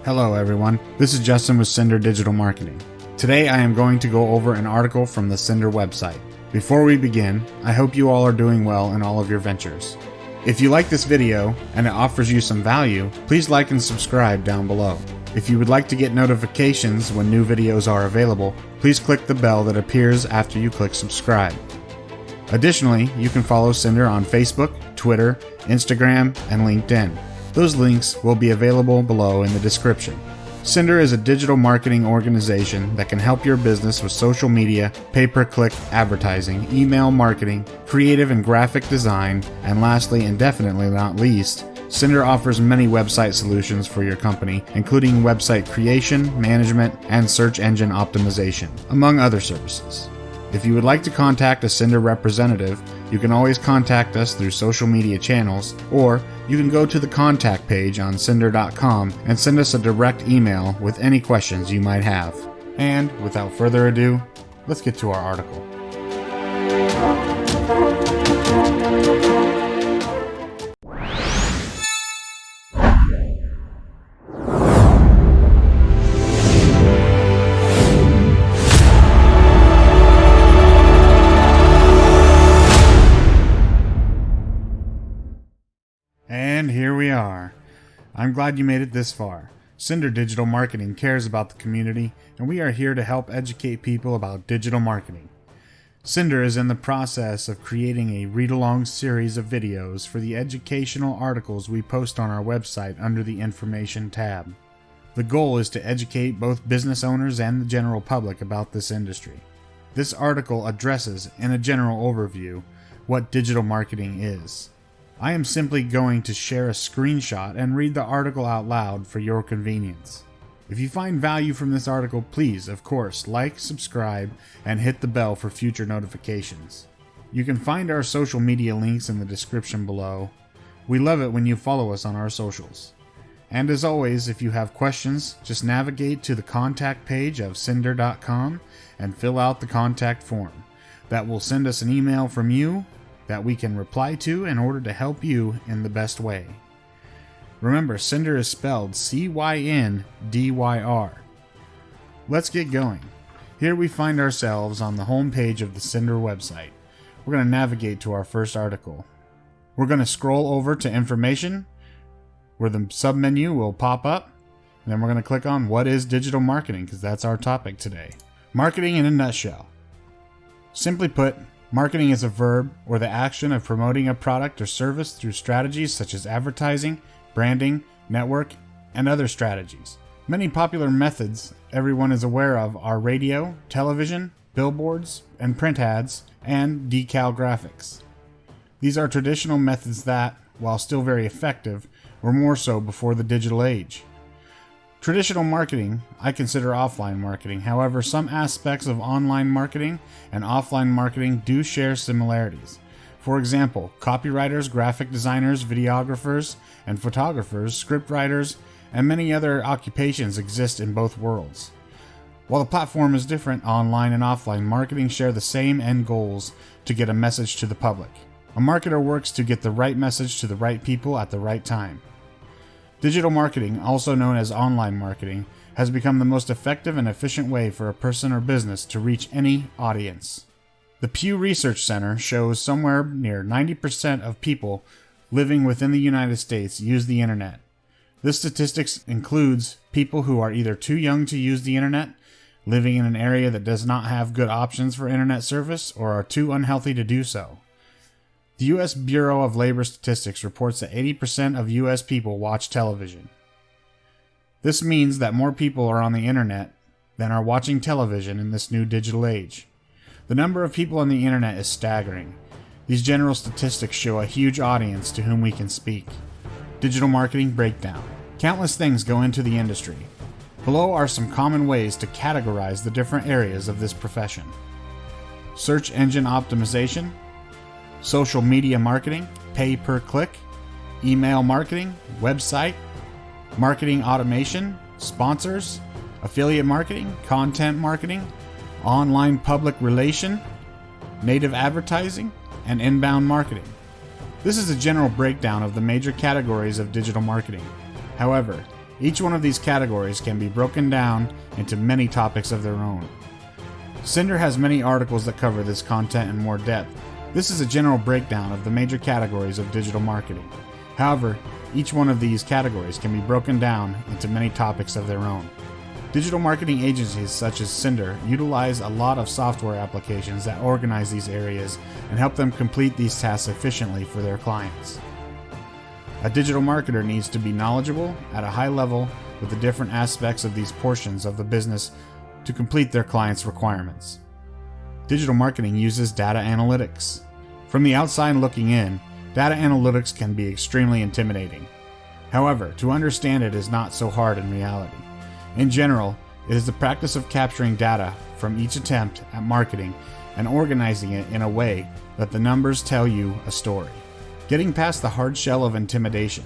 Hello everyone, this is Justin with Cyndyr Digital Marketing. Today I am going to go over an article from the Cyndyr website. Before we begin, I hope you all are doing well in all of your ventures. If you like this video and it offers you some value, please like and subscribe down below. If you would like to get notifications when new videos are available, please click the bell that appears after you click subscribe. Additionally, you can follow Cyndyr on Facebook, Twitter, Instagram, and LinkedIn. Those links will be available below in the description. Cyndyr is a digital marketing organization that can help your business with social media, pay-per-click advertising, email marketing, creative and graphic design, and lastly and definitely not least, Cyndyr offers many website solutions for your company, including website creation, management, and search engine optimization, among other services. If you would like to contact a Cyndyr representative, you can always contact us through social media channels, or you can go to the contact page on Cyndyr.com and send us a direct email with any questions you might have. And without further ado, let's get to our article. And here we are. I'm glad you made it this far. Cyndyr Digital Marketing cares about the community, and we are here to help educate people about digital marketing. Cyndyr is in the process of creating a read-along series of videos for the educational articles we post on our website under the Information tab. The goal is to educate both business owners and the general public about this industry. This article addresses, in a general overview, what digital marketing is. I am simply going to share a screenshot and read the article out loud for your convenience. If you find value from this article, please, of course, like, subscribe, and hit the bell for future notifications. You can find our social media links in the description below. We love it when you follow us on our socials. And as always, if you have questions, just navigate to the contact page of Cyndyr.com and fill out the contact form. That will send us an email from you that we can reply to in order to help you in the best way. Remember, Cyndyr is spelled Cyndyr. Let's get going. Here we find ourselves on the home page of the Cyndyr website. We're going to navigate to our first article. We're going to scroll over to Information, where the submenu will pop up, and then we're going to click on What is Digital Marketing, because that's our topic today. Marketing in a nutshell. Simply put, marketing is a verb or the action of promoting a product or service through strategies such as advertising, branding, network, and other strategies. Many popular methods everyone is aware of are radio, television, billboards, and print ads, and decal graphics. These are traditional methods that, while still very effective, were more so before the digital age. Traditional marketing, I consider offline marketing. However, some aspects of online marketing and offline marketing do share similarities. For example, copywriters, graphic designers, videographers, and photographers, scriptwriters, and many other occupations exist in both worlds. While the platform is different, online and offline marketing share the same end goals to get a message to the public. A marketer works to get the right message to the right people at the right time. Digital marketing, also known as online marketing, has become the most effective and efficient way for a person or business to reach any audience. The Pew Research Center shows somewhere near 90% of people living within the United States use the internet. This statistics includes people who are either too young to use the internet, living in an area that does not have good options for internet service, or are too unhealthy to do so. The U.S. Bureau of Labor Statistics reports that 80% of U.S. people watch television. This means that more people are on the internet than are watching television in this new digital age. The number of people on the internet is staggering. These general statistics show a huge audience to whom we can speak. Digital marketing breakdown. Countless things go into the industry. Below are some common ways to categorize the different areas of this profession. Search engine optimization, social media marketing, pay-per-click, email marketing, website, marketing automation, sponsors, affiliate marketing, content marketing, online public relation, native advertising, and inbound marketing. This is a general breakdown of the major categories of digital marketing. However, Each one of these categories can be broken down into many topics of their own. Cyndyr has many articles that cover this content in more depth. This is a general breakdown of the major categories of digital marketing. However, each one of these categories can be broken down into many topics of their own. Digital marketing agencies such as Cyndyr utilize a lot of software applications that organize these areas and help them complete these tasks efficiently for their clients. A digital marketer needs to be knowledgeable at a high level with the different aspects of these portions of the business to complete their clients' requirements. Digital marketing uses data analytics. From the outside looking in, data analytics can be extremely intimidating. However, to understand it is not so hard in reality. In general, it is the practice of capturing data from each attempt at marketing and organizing it in a way that the numbers tell you a story. Getting past the hard shell of intimidation,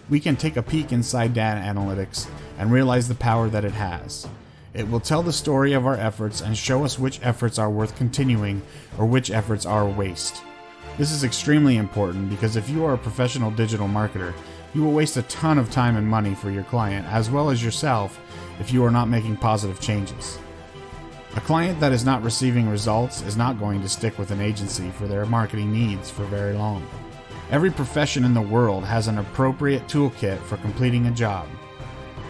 we can take a peek inside data analytics and realize the power that it has. It will tell the story of our efforts and show us which efforts are worth continuing or which efforts are a waste. This is extremely important because if you are a professional digital marketer, you will waste a ton of time and money for your client as well as yourself if you are not making positive changes. A client that is not receiving results is not going to stick with an agency for their marketing needs for very long. Every profession in the world has an appropriate toolkit for completing a job.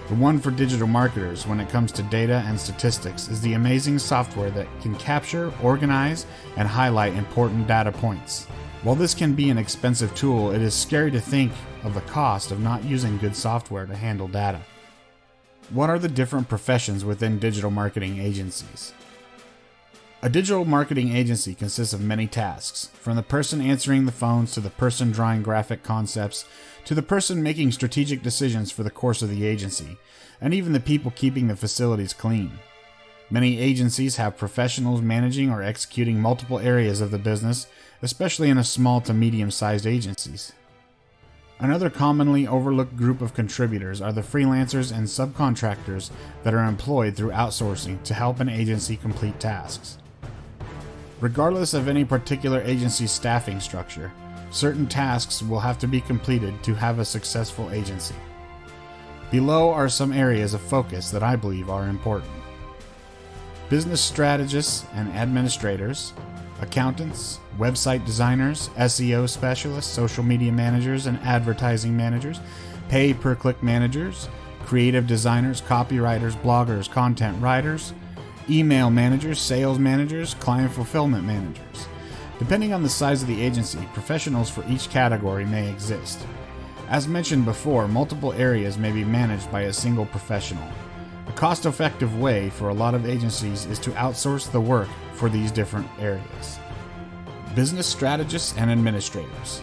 The one for digital marketers when it comes to data and statistics is the amazing software that can capture, organize, and highlight important data points. While this can be an expensive tool, it is scary to think of the cost of not using good software to handle data. What are the different professions within digital marketing agencies? A digital marketing agency consists of many tasks, from the person answering the phones to the person drawing graphic concepts, to the person making strategic decisions for the course of the agency, and even the people keeping the facilities clean. Many agencies have professionals managing or executing multiple areas of the business, especially in a small to medium-sized agencies. Another commonly overlooked group of contributors are the freelancers and subcontractors that are employed through outsourcing to help an agency complete tasks. Regardless of any particular agency's staffing structure, certain tasks will have to be completed to have a successful agency. Below are some areas of focus that I believe are important. Business strategists and administrators, accountants, website designers, SEO specialists, social media managers and advertising managers, pay-per-click managers, creative designers, copywriters, bloggers, content writers, email managers, sales managers, client fulfillment managers. Depending on the size of the agency, professionals for each category may exist. As mentioned before, multiple areas may be managed by a single professional. A cost-effective way for a lot of agencies is to outsource the work for these different areas. Business strategists and administrators.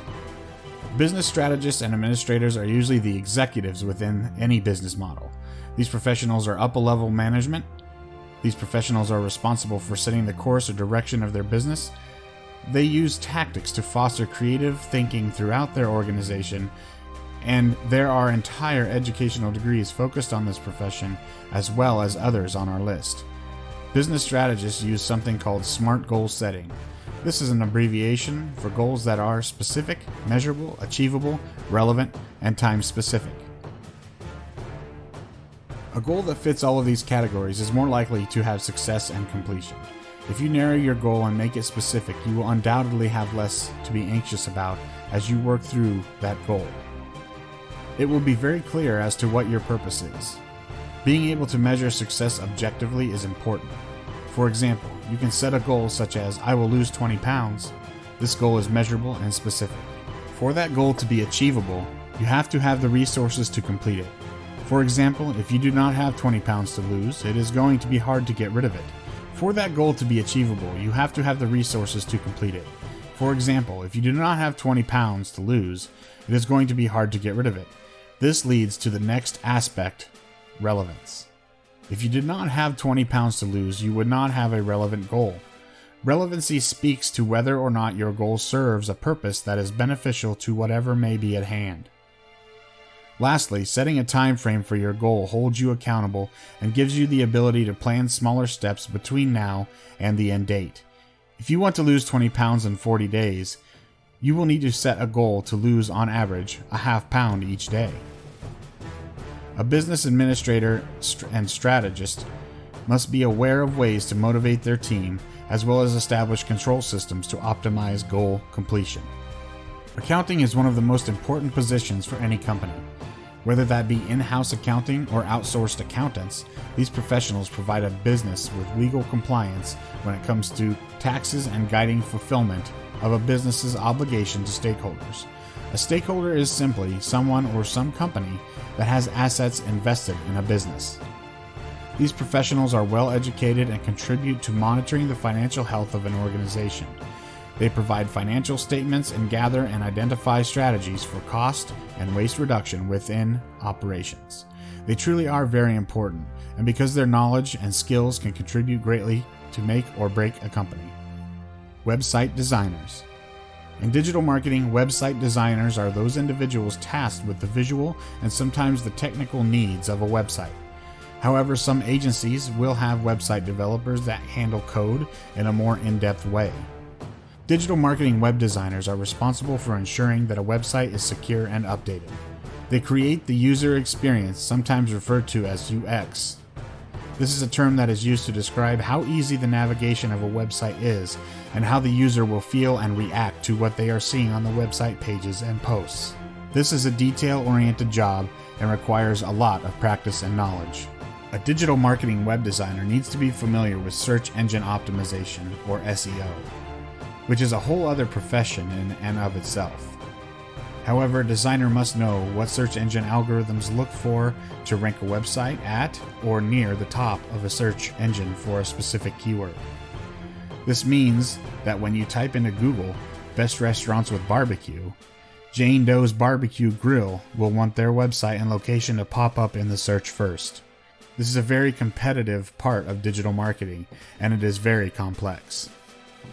Business strategists and administrators are usually the executives within any business model. These professionals are upper-level management. These professionals are responsible for setting the course or direction of their business. They use tactics to foster creative thinking throughout their organization, and there are entire educational degrees focused on this profession, as well as others on our list. Business strategists use something called SMART goal setting. This is an abbreviation for goals that are specific, measurable, achievable, relevant, and time-specific. A goal that fits all of these categories is more likely to have success and completion. If you narrow your goal and make it specific, you will undoubtedly have less to be anxious about as you work through that goal. It will be very clear as to what your purpose is. Being able to measure success objectively is important. For example, you can set a goal such as, I will lose 20 pounds. This goal is measurable and specific. For that goal to be achievable, you have to have the resources to complete it. For example, if you do not have 20 pounds to lose, it is going to be hard to get rid of it. For that goal to be achievable, you have to have the resources to complete it. For example, if you do not have 20 pounds to lose, it is going to be hard to get rid of it. This leads to the next aspect, relevance. If you did not have 20 pounds to lose, you would not have a relevant goal. Relevancy speaks to whether or not your goal serves a purpose that is beneficial to whatever may be at hand. Lastly, setting a time frame for your goal holds you accountable and gives you the ability to plan smaller steps between now and the end date. If you want to lose 20 pounds in 40 days, you will need to set a goal to lose on average a half pound each day. A business administrator and strategist must be aware of ways to motivate their team, as well as establish control systems to optimize goal completion. Accounting is one of the most important positions for any company. Whether that be in-house accounting or outsourced accountants, these professionals provide a business with legal compliance when it comes to taxes and guiding fulfillment of a business's obligation to stakeholders. A stakeholder is simply someone or some company that has assets invested in a business. These professionals are well educated and contribute to monitoring the financial health of an organization. They provide financial statements and gather and identify strategies for cost and waste reduction within operations. They truly are very important, and because their knowledge and skills can contribute greatly to make or break a company. Website designers. In digital marketing, website designers are those individuals tasked with the visual and sometimes the technical needs of a website. However, some agencies will have website developers that handle code in a more in-depth way. Digital marketing web designers are responsible for ensuring that a website is secure and updated. They create the user experience, sometimes referred to as UX. This is a term that is used to describe how easy the navigation of a website is and how the user will feel and react to what they are seeing on the website pages and posts. This is a detail-oriented job and requires a lot of practice and knowledge. A digital marketing web designer needs to be familiar with search engine optimization, or SEO, which is a whole other profession in and of itself. However, a designer must know what search engine algorithms look for to rank a website at or near the top of a search engine for a specific keyword. This means that when you type into Google, best restaurants with barbecue, Jane Doe's Barbecue Grill will want their website and location to pop up in the search first. This is a very competitive part of digital marketing, and it is very complex.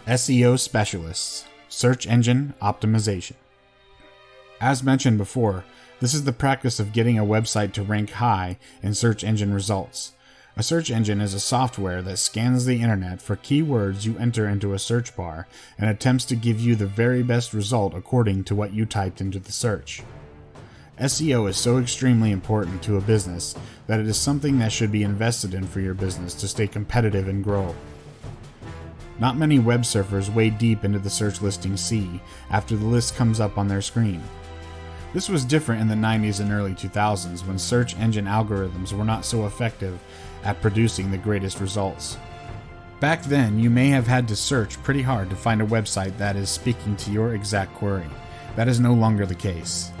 SEO specialists, search engine optimization. As mentioned before, this is the practice of getting a website to rank high in search engine results. A search engine is a software that scans the internet for keywords you enter into a search bar and attempts to give you the very best result according to what you typed into the search. SEO is so extremely important to a business that it is something that should be invested in for your business to stay competitive and grow. Not many web surfers wade deep into the search listing sea after the list comes up on their screen. This was different in the 90s and early 2000s when search engine algorithms were not so effective at producing the greatest results. Back then, you may have had to search pretty hard to find a website that is speaking to your exact query. That is no longer the case.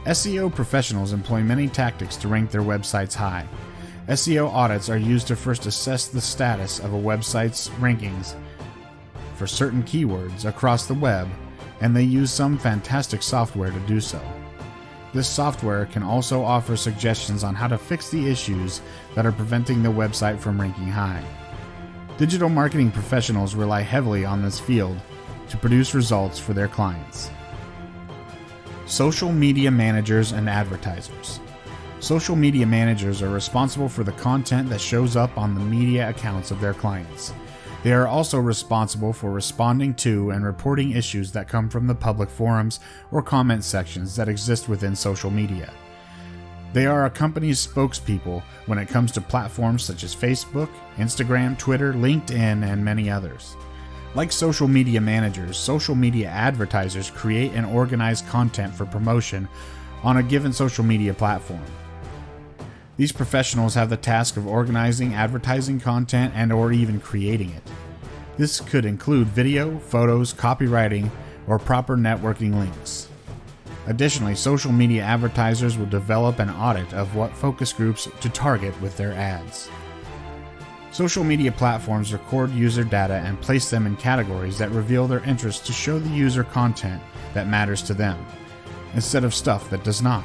SEO professionals employ many tactics to rank their websites high. SEO audits are used to first assess the status of a website's rankings for certain keywords across the web, and they use some fantastic software to do so. This software can also offer suggestions on how to fix the issues that are preventing the website from ranking high. Digital marketing professionals rely heavily on this field to produce results for their clients. Social media managers and advertisers. Social media managers are responsible for the content that shows up on the media accounts of their clients. They are also responsible for responding to and reporting issues that come from the public forums or comment sections that exist within social media. They are a company's spokespeople when it comes to platforms such as Facebook, Instagram, Twitter, LinkedIn, and many others. Like social media managers, social media advertisers create and organize content for promotion on a given social media platform. These professionals have the task of organizing advertising content and or even creating it. This could include video, photos, copywriting, or proper networking links. Additionally, social media advertisers will develop an audit of what focus groups to target with their ads. Social media platforms record user data and place them in categories that reveal their interest to show the user content that matters to them, instead of stuff that does not.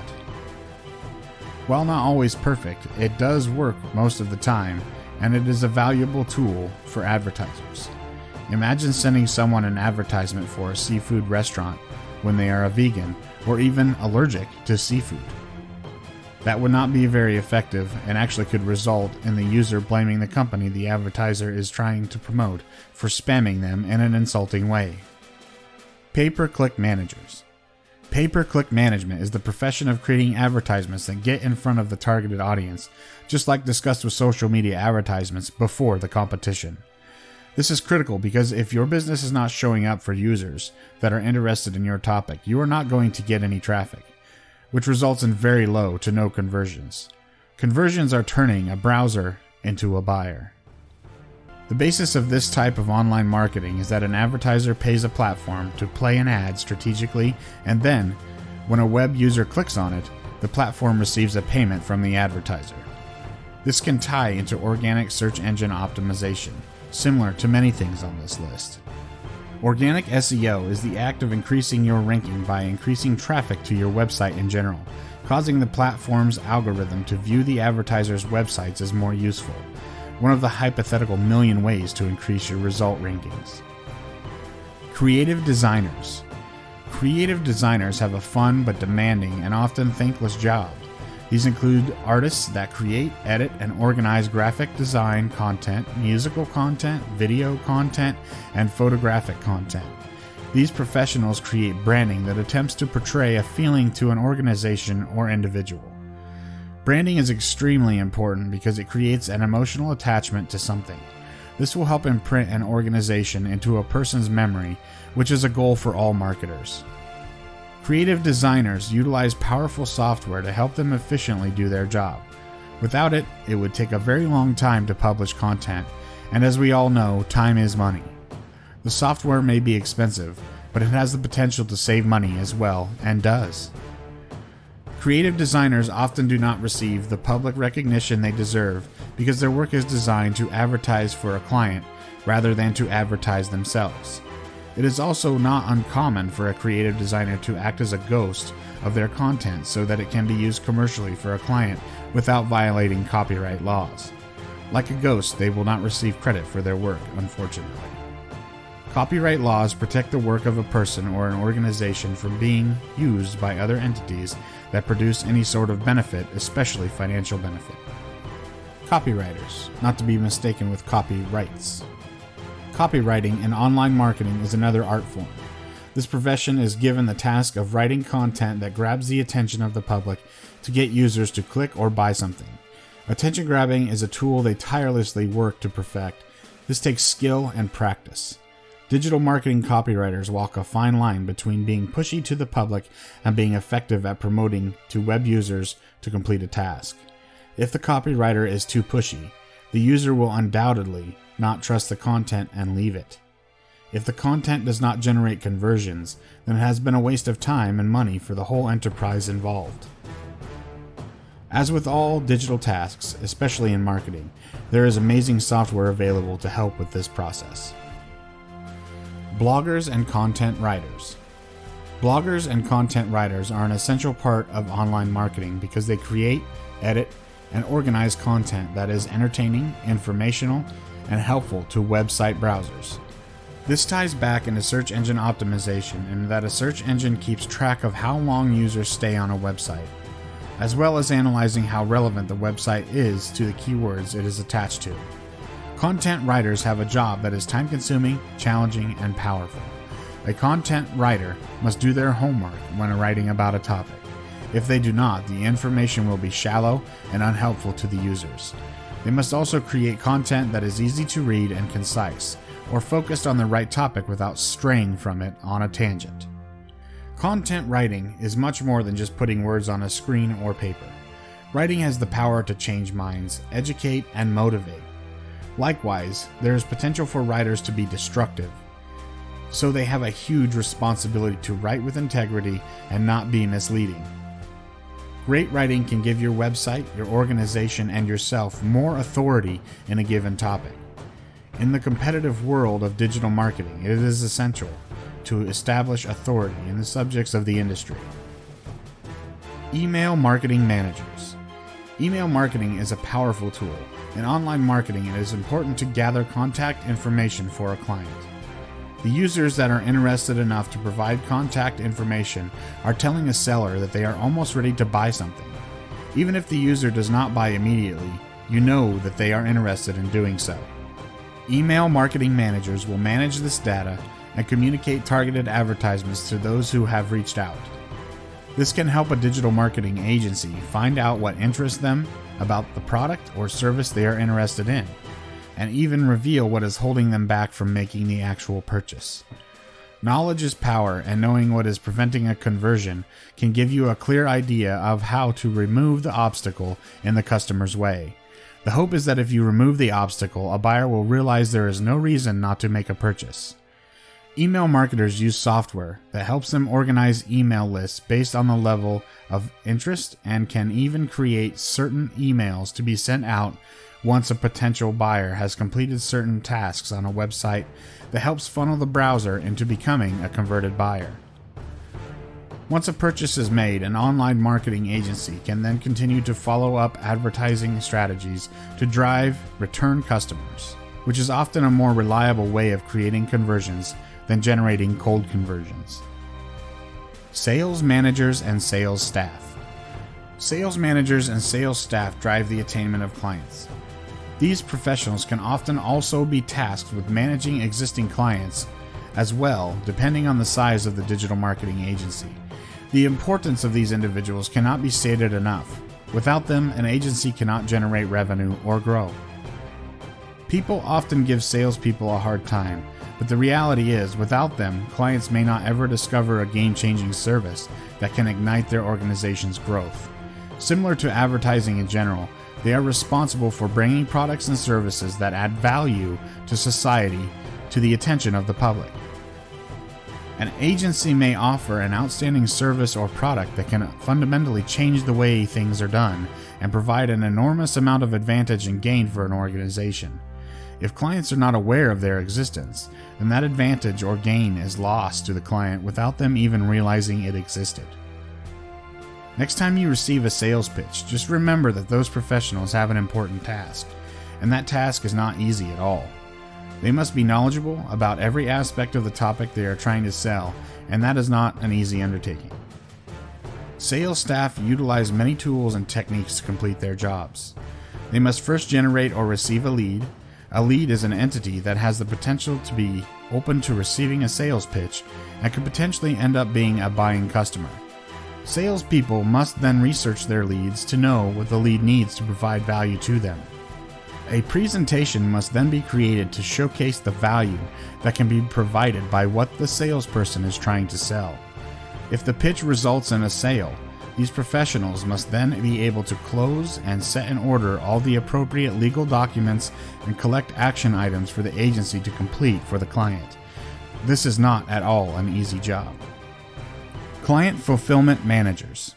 While not always perfect, it does work most of the time, and it is a valuable tool for advertisers. Imagine sending someone an advertisement for a seafood restaurant when they are a vegan or even allergic to seafood. That would not be very effective and actually could result in the user blaming the company the advertiser is trying to promote for spamming them in an insulting way. Pay-per-click managers. Pay-per-click management is the profession of creating advertisements that get in front of the targeted audience, just like discussed with social media advertisements before the competition. This is critical because if your business is not showing up for users that are interested in your topic, you are not going to get any traffic, which results in very low to no conversions. Conversions are turning a browser into a buyer. The basis of this type of online marketing is that an advertiser pays a platform to play an ad strategically, and then, when a web user clicks on it, the platform receives a payment from the advertiser. This can tie into organic search engine optimization, similar to many things on this list. Organic SEO is the act of increasing your ranking by increasing traffic to your website in general, causing the platform's algorithm to view the advertiser's websites as more useful. One of the hypothetical million ways to increase your result rankings. Creative designers. Creative designers have a fun but demanding and often thankless job. These include artists that create, edit, and organize graphic design content, musical content, video content, and photographic content. These professionals create branding that attempts to portray a feeling to an organization or individual. Branding is extremely important because it creates an emotional attachment to something. This will help imprint an organization into a person's memory, which is a goal for all marketers. Creative designers utilize powerful software to help them efficiently do their job. Without it, it would take a very long time to publish content, and as we all know, time is money. The software may be expensive, but it has the potential to save money as well, and does. Creative designers often do not receive the public recognition they deserve because their work is designed to advertise for a client rather than to advertise themselves. It is also not uncommon for a creative designer to act as a ghost of their content so that it can be used commercially for a client without violating copyright laws. Like a ghost, they will not receive credit for their work, unfortunately. Copyright laws protect the work of a person or an organization from being used by other entities that produce any sort of benefit, especially financial benefit. Copywriters, not to be mistaken with copyrights. Copywriting in online marketing is another art form. This profession is given the task of writing content that grabs the attention of the public to get users to click or buy something. Attention grabbing is a tool they tirelessly work to perfect. This takes skill and practice. Digital marketing copywriters walk a fine line between being pushy to the public and being effective at promoting to web users to complete a task. If the copywriter is too pushy, the user will undoubtedly not trust the content and leave it. If the content does not generate conversions, then it has been a waste of time and money for the whole enterprise involved. As with all digital tasks, especially in marketing, there is amazing software available to help with this process. Bloggers and content writers. Bloggers and content writers are an essential part of online marketing because they create, edit, and organize content that is entertaining, informational, and helpful to website browsers. This ties back into search engine optimization in that a search engine keeps track of how long users stay on a website, as well as analyzing how relevant the website is to the keywords it is attached to. Content writers have a job that is time-consuming, challenging, and powerful. A content writer must do their homework when writing about a topic. If they do not, the information will be shallow and unhelpful to the users. They must also create content that is easy to read and concise, or focused on the right topic without straying from it on a tangent. Content writing is much more than just putting words on a screen or paper. Writing has the power to change minds, educate, and motivate. Likewise, there is potential for writers to be destructive, so they have a huge responsibility to write with integrity and not be misleading. Great writing can give your website, your organization, and yourself more authority in a given topic. In the competitive world of digital marketing, it is essential to establish authority in the subjects of the industry. Email marketing managers. Email marketing is a powerful tool. In online marketing, it is important to gather contact information for a client. The users that are interested enough to provide contact information are telling a seller that they are almost ready to buy something. Even if the user does not buy immediately, you know that they are interested in doing so. Email marketing managers will manage this data and communicate targeted advertisements to those who have reached out. This can help a digital marketing agency find out what interests them about the product or service they are interested in, and even reveal what is holding them back from making the actual purchase. Knowledge is power, and knowing what is preventing a conversion can give you a clear idea of how to remove the obstacle in the customer's way. The hope is that if you remove the obstacle, a buyer will realize there is no reason not to make a purchase. Email marketers use software that helps them organize email lists based on the level of interest and can even create certain emails to be sent out once a potential buyer has completed certain tasks on a website that helps funnel the browser into becoming a converted buyer. Once a purchase is made, an online marketing agency can then continue to follow up advertising strategies to drive return customers, which is often a more reliable way of creating conversions than generating cold conversions. Sales managers and sales staff. Sales managers and sales staff drive the attainment of clients. These professionals can often also be tasked with managing existing clients as well, depending on the size of the digital marketing agency. The importance of these individuals cannot be stated enough. Without them, an agency cannot generate revenue or grow. People often give salespeople a hard time, but the reality is, without them, clients may not ever discover a game-changing service that can ignite their organization's growth. Similar to advertising in general, they are responsible for bringing products and services that add value to society to the attention of the public. An agency may offer an outstanding service or product that can fundamentally change the way things are done and provide an enormous amount of advantage and gain for an organization. If clients are not aware of their existence, then that advantage or gain is lost to the client without them even realizing it existed. Next time you receive a sales pitch, just remember that those professionals have an important task, and that task is not easy at all. They must be knowledgeable about every aspect of the topic they are trying to sell, and that is not an easy undertaking. Sales staff utilize many tools and techniques to complete their jobs. They must first generate or receive a lead. A lead is an entity that has the potential to be open to receiving a sales pitch and could potentially end up being a buying customer. Salespeople must then research their leads to know what the lead needs to provide value to them. A presentation must then be created to showcase the value that can be provided by what the salesperson is trying to sell. If the pitch results in a sale, these professionals must then be able to close and set in order all the appropriate legal documents and collect action items for the agency to complete for the client. This is not at all an easy job. Client fulfillment managers.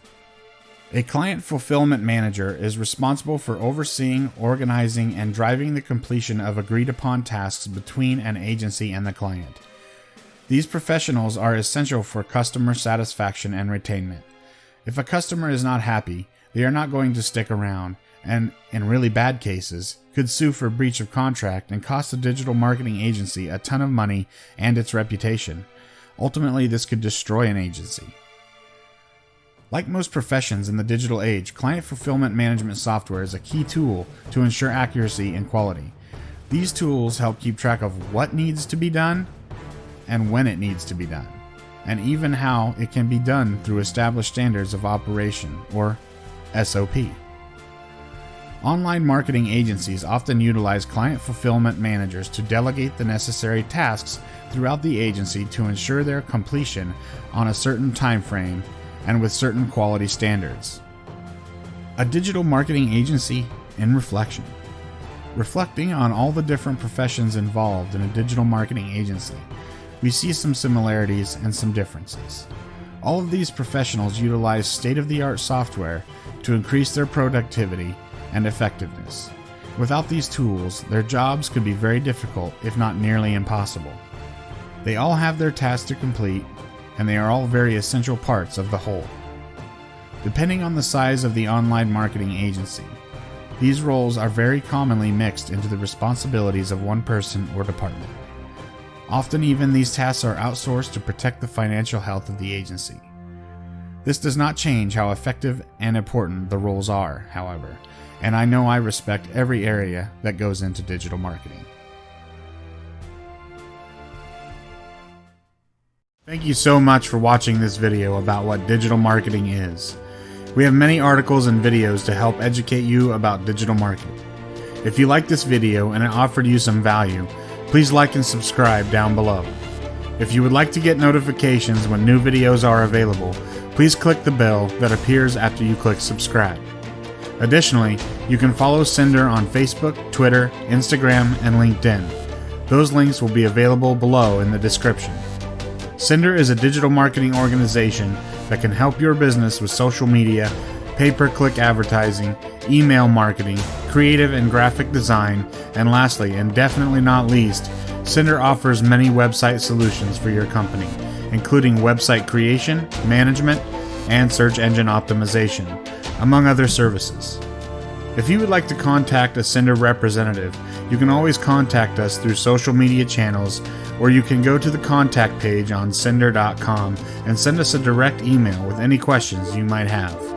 A client fulfillment manager is responsible for overseeing, organizing, and driving the completion of agreed-upon tasks between an agency and the client. These professionals are essential for customer satisfaction and retainment. If a customer is not happy, they are not going to stick around, and, in really bad cases, could sue for breach of contract and cost a digital marketing agency a ton of money and its reputation. Ultimately, this could destroy an agency. Like most professions in the digital age, client fulfillment management software is a key tool to ensure accuracy and quality. These tools help keep track of what needs to be done and when it needs to be done, and even how it can be done through established standards of operation, or SOP. Online marketing agencies often utilize client fulfillment managers to delegate the necessary tasks throughout the agency to ensure their completion on a certain time frame and with certain quality standards. A digital marketing agency in reflection. Reflecting on all the different professions involved in a digital marketing agency, we see some similarities and some differences. All of these professionals utilize state-of-the-art software to increase their productivity and effectiveness. Without these tools, their jobs could be very difficult, if not nearly impossible. They all have their tasks to complete, and they are all very essential parts of the whole. Depending on the size of the online marketing agency, these roles are very commonly mixed into the responsibilities of one person or department. Often even these tasks are outsourced to protect the financial health of the agency. This does not change how effective and important the roles are, however, and I know I respect every area that goes into digital marketing. Thank Thank you so much for watching this video about what digital marketing is. We have many articles and videos to help educate you about digital marketing. If you like this video and it offered you some value, please like and subscribe down below. If you would like to get notifications when new videos are available, please click the bell that appears after you click subscribe. Additionally, you can follow Cyndyr on Facebook, Twitter, Instagram, and LinkedIn. Those links will be available below in the description. Cyndyr is a digital marketing organization that can help your business with social media, pay-per-click advertising, email marketing, creative and graphic design, and lastly, and definitely not least, Cyndyr offers many website solutions for your company, including website creation, management, and search engine optimization, among other services. If you would like to contact a Cyndyr representative, you can always contact us through social media channels, or you can go to the contact page on cyndyr.com and send us a direct email with any questions you might have.